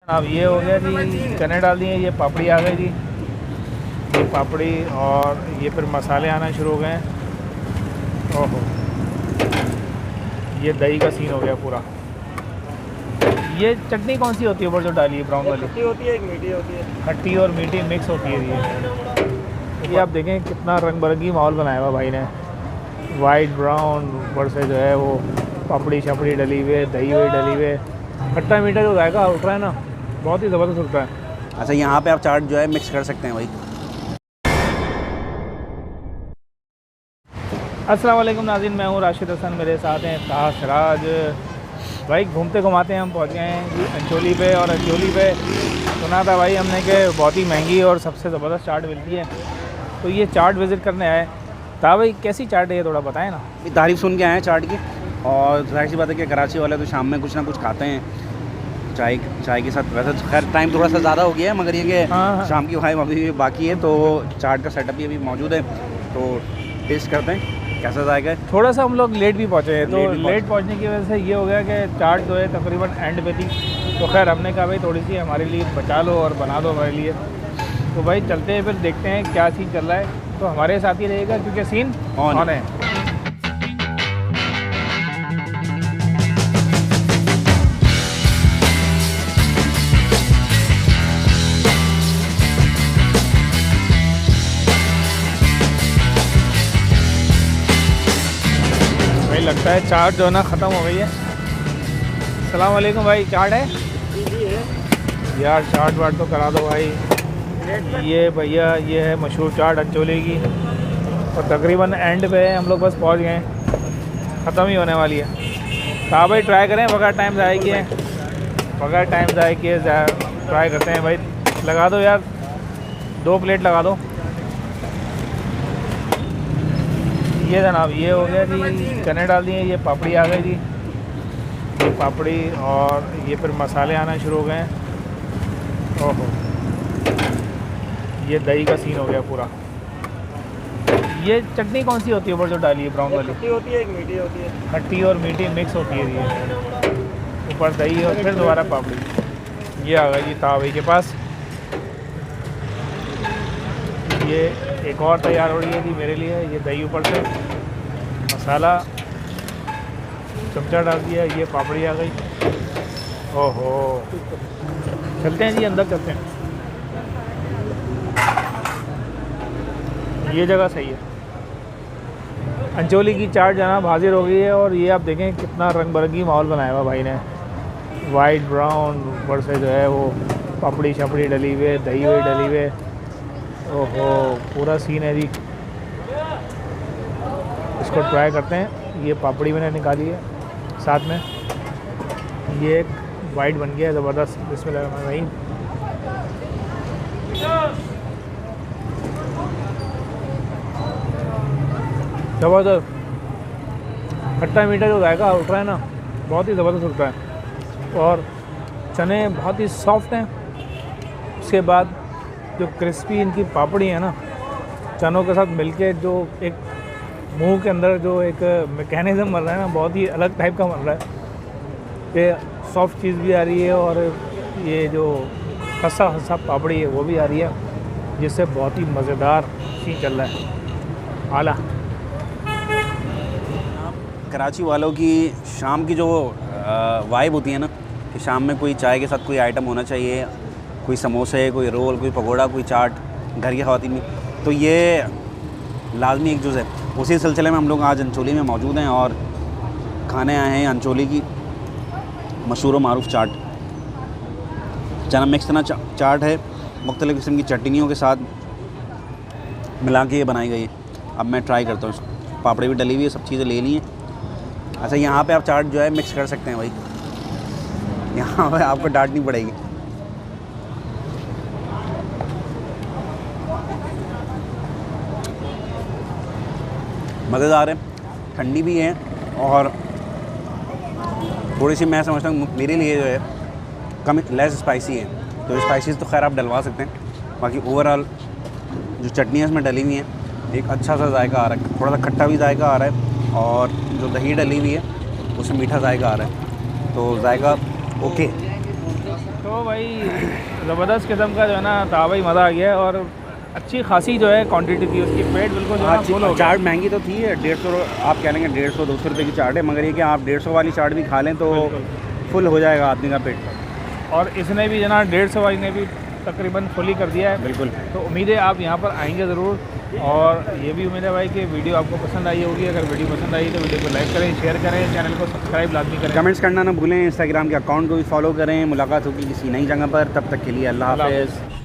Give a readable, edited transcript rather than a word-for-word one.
अब ये हो गया जी, चने डाल दिए, ये पापड़ी आ गई जी, ये पापड़ी और ये फिर मसाले आना शुरू हो गए हैं। ओहो, ये दही का सीन हो गया पूरा। ये चटनी कौन सी होती है ऊपर जो डाली है ब्राउन वाली? खट्टी होती है, एक मीठी होती है। खट्टी और मीठी मिक्स होती है ये आप देखें कितना रंग बिरंगी माहौल बनाया हुआ भाई ने। वाइट ब्राउन ऊपर से जो है वो पापड़ी छपड़ी डली हुई है, दही हुई डली हुई है, खट्टा मीठा जो जायका उठ रहा है ना, बहुत ही ज़बरदस्त उठता है। अच्छा, यहाँ पे आप चाट जो है मिक्स कर सकते हैं भाई। अस्सलाम वालेकुम नाज़रीन, मैं हूँ राशिद हसन, मेरे साथ हैं ताहा सिराज। भाई घूमते घुमाते हम पहुँच गए हैं जी अंचोली पे। और अंचोली पे सुना था भाई हमने कि बहुत ही महंगी और सबसे ज़बरदस्त चाट मिलती है, तो ये चाट विज़िट करने आए। ता भाई कैसी चाट है ये थोड़ा बताएं ना। तारीफ़ सुन के आए हैं चाट की, और जाहिर सी बात है कि कराची वाले तो शाम में कुछ ना कुछ खाते हैं चाय के साथ। वैसे खैर टाइम थोड़ा सा ज़्यादा हो गया है, मगर ये कि हाँ। शाम की भाई अभी भी बाकी है, तो चाट का सेटअप भी अभी मौजूद है, तो टेस्ट करते हैं कैसा जाएगा। थोड़ा सा हम लोग लेट भी पहुँचे हैं, तो लेट लेट पहुँचने की वजह से ये हो गया कि चाट जो है तकरीबन एंड पे थी, तो खैर हमने कहा भाई थोड़ी सी हमारे लिए बचा लो और बना दो हमारे लिए। तो भाई चलते हैं, फिर देखते हैं क्या सीन चल रहा है, तो हमारे साथ ही रहेगा क्योंकि सीन ऑन है। भाई लगता है चाट जो है ना ख़त्म हो गई है। अस्सलाम वालेकुम भाई, चाट है? यार चाट वाट तो करा दो भाई। ये भैया ये है मशहूर चाट अंचोली की, और तकरीबन एंड पे हम लोग बस पहुंच गए, ख़त्म ही होने वाली है। हाँ भाई ट्राई करें, बगैर टाइम ज़ाया किए, ट्राई करते हैं भाई। लगा दो यार, 2 प्लेट लगा दो। ये जनाब ये हो गया जी, चने डाल दिए, ये पापड़ी आ गई जी, ये पापड़ी और ये फिर मसाले आना शुरू हो गए हैं। ओहो, ये दही का सीन हो गया पूरा। ये चटनी कौन सी होती है ऊपर जो डाली है ब्राउन वाली? खट्टी होती है, एक मीठी होती है। खट्टी और मीठी मिक्स होती है ये, ऊपर दही और फिर दोबारा पापड़ी। ये आ गई जी तावे के पास। ये एक और तैयार हो रही है जी मेरे लिए, ये दही ऊपर से, मसाला चमचा डाल दिया, ये पापड़ी आ गई। ओहो, चलते हैं जी अंदर चलते हैं, ये जगह सही है। अंचोली की चाट जनाब हाजिर हो गई है, और ये आप देखें कितना रंग बिरंगी माहौल बनाया हुआ भाई ने। वाइट ब्राउन ऊपर से जो है वो पापड़ी छपड़ी डली हुई है, दही हुई डली हुई है। ओहो, पूरा सीन है जी। इसको ट्राई करते हैं। ये पापड़ी मैंने निकाली है, साथ में ये एक वाइट बन गया ज़बरदस्त। बिस्मिल्लाहिर्रहमानिर्रहीम। ज़बरदस्त खट्टा मीठा जो जायका उठ रहा है ना, बहुत ही ज़बरदस्त उठ रहा है, और चने बहुत ही सॉफ्ट हैं। उसके बाद जो क्रिस्पी इनकी पापड़ी है ना, चनों के साथ मिलके जो एक मुंह के अंदर जो एक मैकेनिज़्म बन रहा है ना, बहुत ही अलग टाइप का बन रहा है। ये सॉफ्ट चीज़ भी आ रही है, और ये जो खसा खसा पापड़ी है वो भी आ रही है, जिससे बहुत ही मज़ेदार सीन चल रहा है। आला कराची वालों की शाम की जो वाइब होती है ना, कि शाम में कोई चाय के साथ कोई आइटम होना चाहिए, कोई समोसे, कोई रोल, कोई पकोड़ा, कोई चाट, घर की ख़वातीन में, तो ये लाजमी एक जुज़ है। उसी सिलसिले में हम लोग आज अंचोली में मौजूद हैं और खाने आए हैं अंचोली की मशहूर व मारूफ़ चाट। चना मिक्स चना चाट है, मुख्तलिफ़ किस्म की चटनियों के साथ मिला के ये बनाई गई है। अब मैं ट्राई करता हूँ इसको। पापड़ी भी डली हुई है, सब चीज़ें ले ली हैं। अच्छा, यहाँ पे आप चाट जो है मिक्स कर सकते हैं भाई, यहाँ पे आपको डांटनी पड़ेगी। मज़ेदार है, ठंडी भी है, और थोड़ी सी मैं समझता हूँ मेरे लिए जो है कम लेस स्पाइसी है, तो स्पाइसीज तो खैर आप डलवा सकते हैं। बाकी ओवरऑल जो चटनियाँ इसमें डली हुई हैं, एक अच्छा सा जायका आ रहा है, थोड़ा सा खट्टा भी जायका आ रहा है, और जो दही डली हुई है उसमें मीठा जायका आ रहा है, तो जायका ओके। तो भाई ज़बरदस्त किस्म का जो है ना था भाई, मज़ा आ गया। और अच्छी खासी जो है क्वांटिटी थी उसकी, पेट बिल्कुल जो है ना फुल हो गया। चाट महंगी तो थी 150, आप कह लेंगे 150-200 रुपये की चाट है, मगर ये कि आप 150 वाली चाट भी खा लें तो बिल्कुल। फुल हो जाएगा आदमी का पेट। और इसने भी जना 150 वाली ने भी तकरीबन फुल ही कर दिया है। बिल्कुल। तो उम्मीद है आप यहाँ पर आएंगे ज़रूर। और ये भी उम्मीद है भाई कि वीडियो आपको पसंद आई होगी। अगर वीडियो पसंद आई तो वीडियो को लाइक करें, शेयर करें, चैनल को सब्सक्राइब लाजमी करें, कमेंट्स करना ना भूलें, इंस्टाग्राम के अकाउंट को भी फॉलो करें। मुलाकात होगी किसी नई जगह पर, तब तक के लिए अल्लाह हाफ़िज़।